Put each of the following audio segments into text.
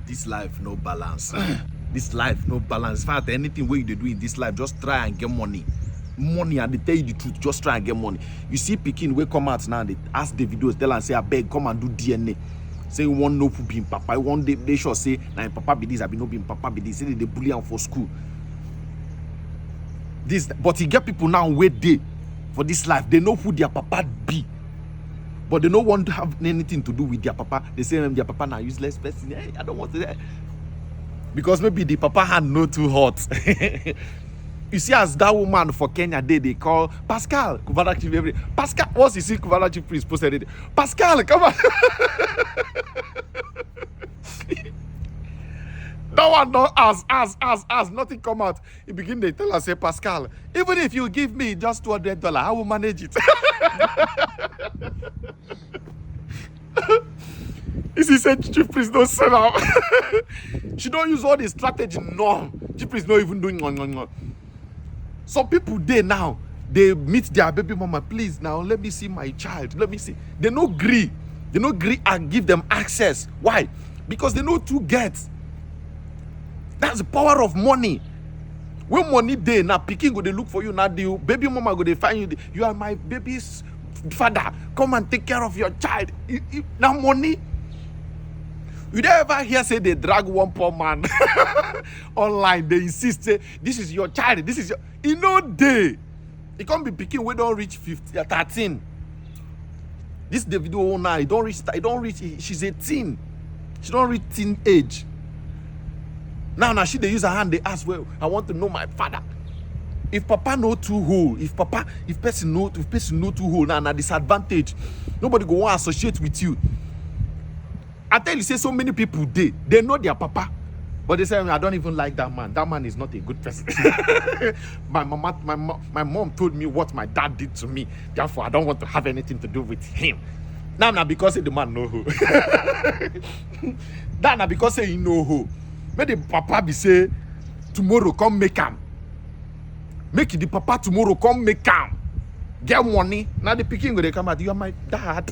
This life no balance. This life no balance. In fact, anything where you do in this life, just try and get money. Money, and they tell you the truth, just try and get money. You see Pikin will come out now, they ask Davido, tell and say, I beg, come and do DNA. Say you want no being papa. One day they should say, nah, papa be this, I be no being papa be this. Say they bully him for school. This, but you get people now wait day for this life. They know who their papa be. But they don't want to have anything to do with their papa. They say their papa now useless person. Hey, I don't want to. Because maybe the papa hand no too hot. You see, as that woman for Kenya they call Pascal, Kubana Chief every Pascal. Once you see Kubana Chief priest posted it, Pascal, come on. That one not as nothing come out. He begin to tell us, say, Pascal, even if you give me just $200, I will manage it. He said, Chief priest don't sell out. She don't use all the strategy. No, Chief priest not even doing no. Some people they now they meet their baby mama. Please now let me see my child. Let me see. They no agree. They no agree and give them access. Why? Because they know to get. That's the power of money. When money day now, Pikin go they look for you now. The baby mama go they find you. You are my baby's father. Come and take care of your child. Now money. You never ever hear say they drag one poor man online. They insist say this is your child. This is your. You know day. It can't be Pikin. We don't reach 13. This Davido owner. It don't reach. She's 18. She don't reach teen age. Now she they use her hand. They ask, well, I want to know my father. If Papa know too whole, if person know too whole, now disadvantage. Nobody go want to associate with you. I tell you, say so many people they know their papa, but they say I don't even like that man. That man is not a good person. my mom told me what my dad did to me. Therefore, I don't want to have anything to do with him. Now because the man know who. That now because he know who. Make the papa be say tomorrow come make him. Make the papa tomorrow come make him. Get money. Now the Pikin go they come out. You are my dad.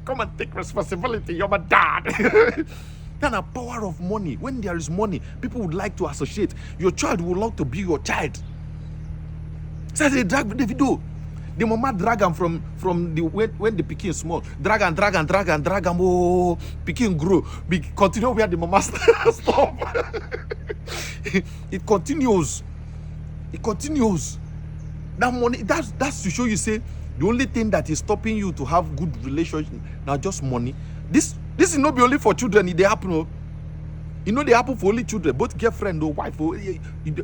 Come and take responsibility. You're my dad. Then a power of money. When there is money, people would like to associate. Your child would love to be your child. So they drag Davido. The mama drag him from the when the Pikin is small. Drag him. Oh, Pikin grow. Continue where the mama stop. It continues. It continues. That money, that's to show you, say, the only thing that is stopping you to have good relationship now just money. This is not be only for children. It they happen. Oh. You know they happen for only children, both girlfriend or wife. Oh,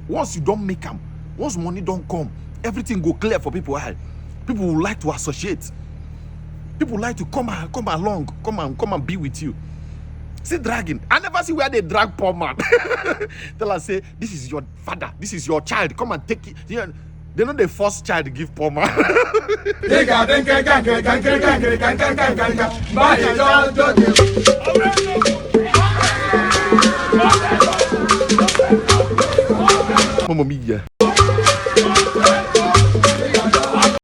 once you don't make them, once money don't come, everything go clear for people. People would like to associate. People like to come along, come and be with you. See dragging. I never see where they drag poor man. Tell us say this is your father, this is your child. Come and take it. Yeah. They know the first child give poor man. Mamma mia.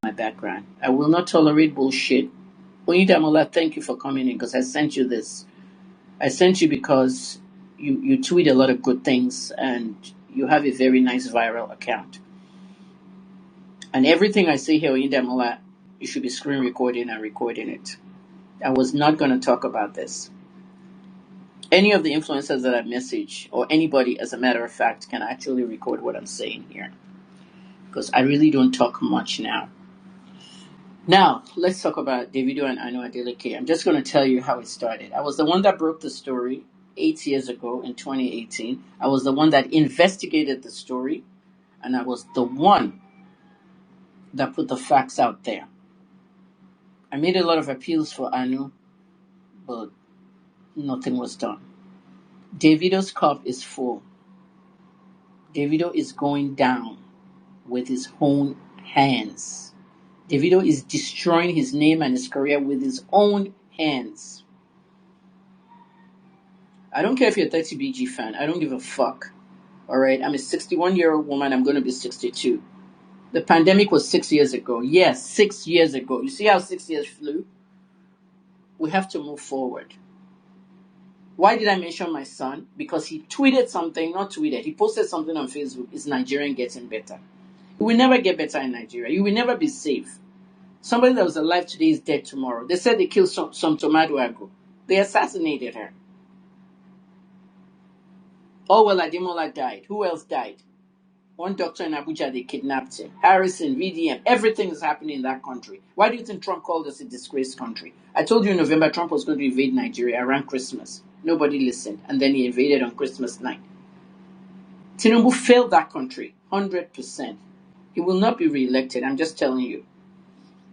My background. I will not tolerate bullshit. Oyindamola, thank you for coming in because I sent you this. I sent you because you tweet a lot of good things and you have a very nice viral account. And everything I say here, Oyindamola, you should be screen recording and recording it. I was not going to talk about this. Any of the influencers that I message, or anybody, as a matter of fact, can actually record what I'm saying here. Because I really don't talk much now. Now, let's talk about Davido and Anu Adeleke. I'm just going to tell you how it started. I was the one that broke the story 8 years ago in 2018. I was the one that investigated the story. And I was the one that put the facts out there. I made a lot of appeals for Anu, but nothing was done. Davido's cup is full. Davido is going down with his own hands. Davido is destroying his name and his career with his own hands. I don't care if you're a 30BG fan. I don't give a fuck. All right? I'm a 61-year-old woman. I'm going to be 62. The pandemic was 6 years ago. Yes, 6 years ago. You see how 6 years flew? We have to move forward. Why did I mention my son? Because he tweeted something, not tweeted, he posted something on Facebook. Is Nigerian getting better? You will never get better in Nigeria. You will never be safe. Somebody that was alive today is dead tomorrow. They said they killed some tomato ago. They assassinated her. Well, Ademola died. Who else died? One doctor in Abuja, they kidnapped him. Harrison, VDM, everything is happening in that country. Why do you think Trump called us a disgraced country? I told you in November Trump was going to invade Nigeria around Christmas. Nobody listened. And then he invaded on Christmas night. Tinubu failed that country, 100%. He will not be re-elected, I'm just telling you.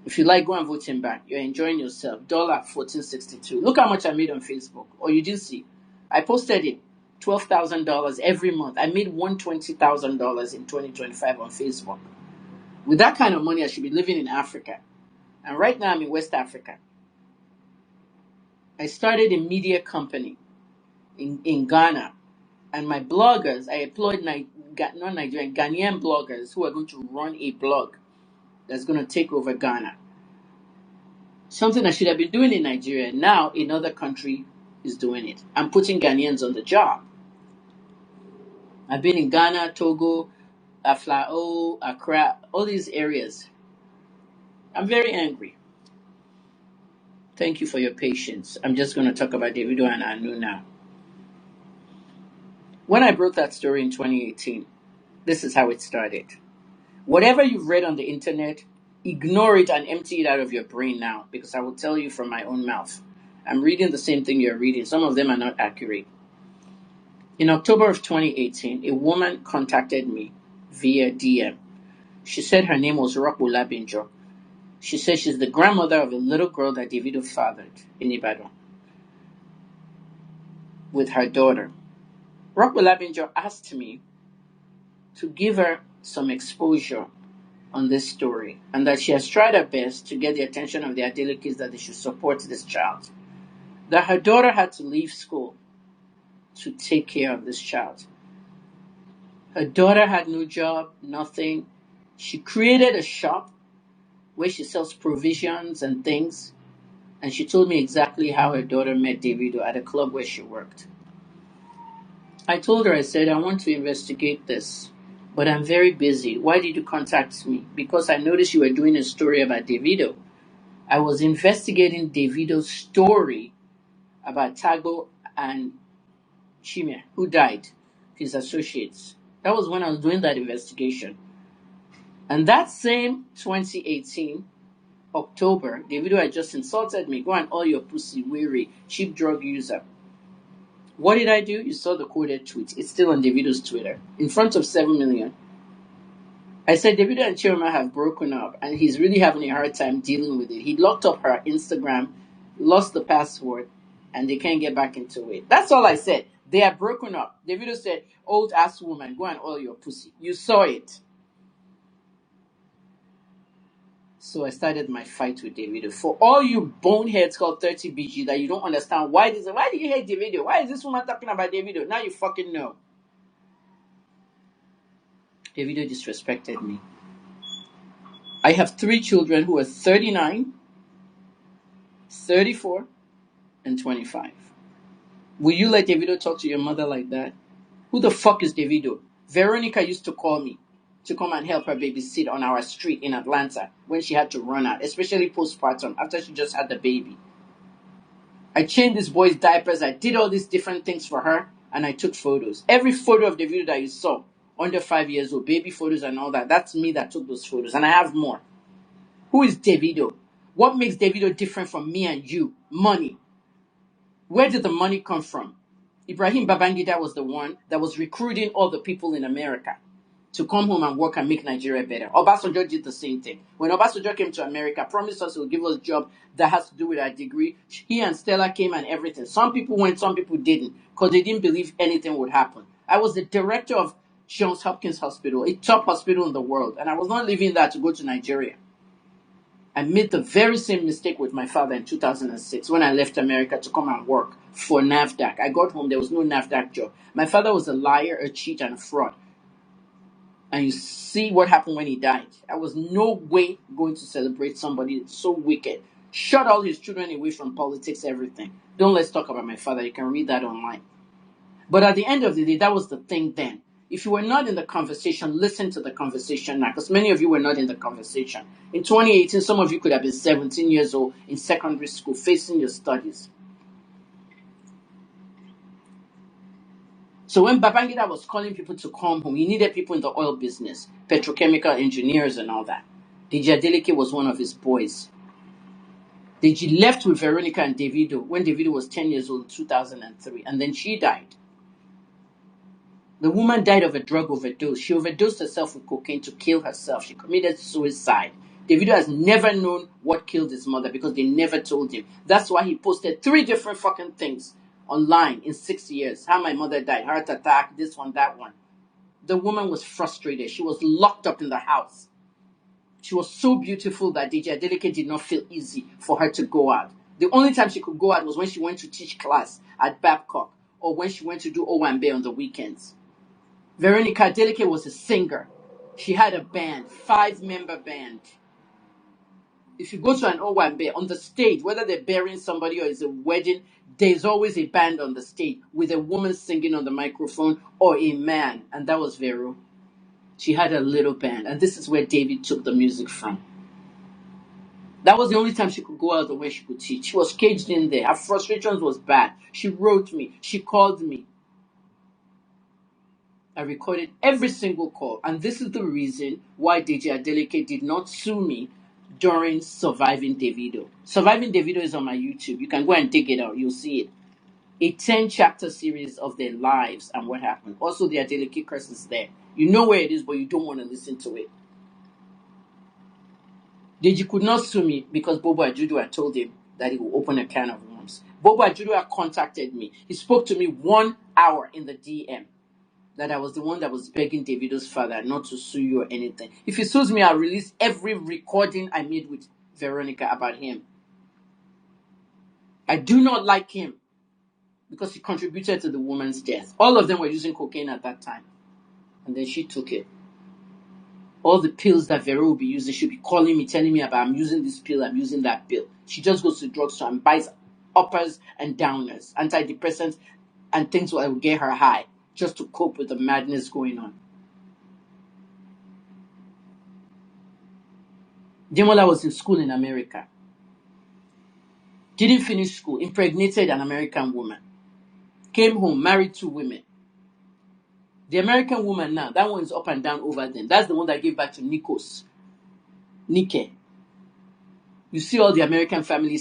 If you like, go and vote him back. You're enjoying yourself. $14.62. Look how much I made on Facebook. Or you didn't see. I posted it. $12,000 every month. I made $120,000 in 2025 on Facebook. With that kind of money, I should be living in Africa. And right now, I'm in West Africa. I started a media company in Ghana. And my bloggers, I employed Ghanaian bloggers who are going to run a blog that's going to take over Ghana. Something I should have been doing in Nigeria. Now, another country is doing it. I'm putting Ghanaians on the job. I've been in Ghana, Togo, Aflao, Accra, all these areas. I'm very angry. Thank you for your patience. I'm just going to talk about Davido and Anu now. When I broke that story in 2018, this is how it started. Whatever you've read on the internet, ignore it and empty it out of your brain now, because I will tell you from my own mouth. I'm reading the same thing you're reading. Some of them are not accurate. In October of 2018, a woman contacted me via DM. She said her name was Rokbola Binjo. She said she's the grandmother of a little girl that Davido fathered in Ibadan with her daughter. Rokbola Binjo asked me to give her some exposure on this story, and that she has tried her best to get the attention of the Adelekis that they should support this child. That her daughter had to leave school to take care of this child. Her daughter had no job, nothing. She created a shop where she sells provisions and things, and she told me exactly how her daughter met Davido at a club where she worked. I told her, I said, I want to investigate this, but I'm very busy. Why did you contact me? Because I noticed you were doing a story about Davido. I was investigating Davido's story about Tago and Chimia, who died, his associates. That was when I was doing that investigation. And that same 2018, October, Davido had just insulted me. Go and all your pussy, weary, cheap drug user. What did I do? You saw the quoted tweet. It's still on Davido's Twitter. In front of 7 million. I said Davido and Chioma have broken up and he's really having a hard time dealing with it. He locked up her Instagram, lost the password, and they can't get back into it. That's all I said. They are broken up. Davido said, old ass woman, go and oil your pussy. You saw it. So I started my fight with Davido. For all you boneheads called 30BG that you don't understand why do you hate Davido? Why is this woman talking about Davido? Now you fucking know. Davido disrespected me. I have 3 children who are 39, 34, and 25. Will you let Davido talk to your mother like that? Who the fuck is Davido? Veronica used to call me to come and help her babysit on our street in Atlanta when she had to run out, especially postpartum, after she just had the baby. I changed this boy's diapers, I did all these different things for her, and I took photos. Every photo of Davido that you saw, under 5 years old, baby photos and all that, that's me that took those photos, and I have more. Who is Davido? What makes Davido different from me and you? Money. Where did the money come from? Ibrahim Babangida was the one that was recruiting all the people in America to come home and work and make Nigeria better. Obasanjo did the same thing. When Obasanjo came to America, promised us he would give us a job that has to do with our degree. He and Stella came and everything. Some people went, some people didn't, because they didn't believe anything would happen. I was the director of Johns Hopkins Hospital, a top hospital in the world, and I was not leaving that to go to Nigeria. I made the very same mistake with my father in 2006 when I left America to come and work for NAFDAC. I got home, there was no NAFDAC job. My father was a liar, a cheat, and a fraud. And you see what happened when he died. I was no way going to celebrate somebody so wicked. Shut all his children away from politics, everything. Don't let's talk about my father. You can read that online. But at the end of the day, that was the thing then. If you were not in the conversation, listen to the conversation now, because many of you were not in the conversation. In 2018, some of you could have been 17 years old in secondary school, facing your studies. So when Babangida was calling people to come home, he needed people in the oil business, petrochemical engineers and all that. Deji Adeleke was one of his boys. Deji left with Veronica and Davido when Davido was 10 years old in 2003, and then she died. The woman died of a drug overdose. She overdosed herself with cocaine to kill herself. She committed suicide. Davido has never known what killed his mother because they never told him. That's why he posted 3 different fucking things online in 6 years. How my mother died, heart attack, this one, that one. The woman was frustrated. She was locked up in the house. She was so beautiful that Deji Adeleke did not feel easy for her to go out. The only time she could go out was when she went to teach class at Babcock or when she went to do Owambe on the weekends. Veronica Adeleke was a singer. She had a band, 5-member band. If you go to an Owambe, on the stage, whether they're burying somebody or it's a wedding, there's always a band on the stage with a woman singing on the microphone or a man. And that was Vero. She had a little band. And this is where David took the music from. That was the only time she could go out the way she could teach. She was caged in there. Her frustrations was bad. She wrote me. She called me. I recorded every single call. And this is the reason why Deji Adeleke did not sue me during Surviving Davido. Surviving Davido is on my YouTube. You can go and dig it out. You'll see it. A 10-chapter series of their lives and what happened. Also, the Adeleke curse is there. You know where it is, but you don't want to listen to it. Deji could not sue me because Bobo Ajudu had told him that he would open a can of worms. Bobo Ajudu had contacted me. He spoke to me 1 hour in the DM. That I was the one that was begging Davido's father not to sue you or anything. If he sues me, I'll release every recording I made with Veronica about him. I do not like him because he contributed to the woman's death. All of them were using cocaine at that time. And then she took it. All the pills that Vero will be using, she'll be calling me, telling me about, I'm using this pill, I'm using that pill. She just goes to the drugstore and buys uppers and downers, antidepressants, and things that will get her high, just to cope with the madness going on. Demola was in school in America. Didn't finish school, impregnated an American woman. Came home, married 2 women. The American woman now, that one is up and down over them. That's the one that gave back to Nike. You see all the American families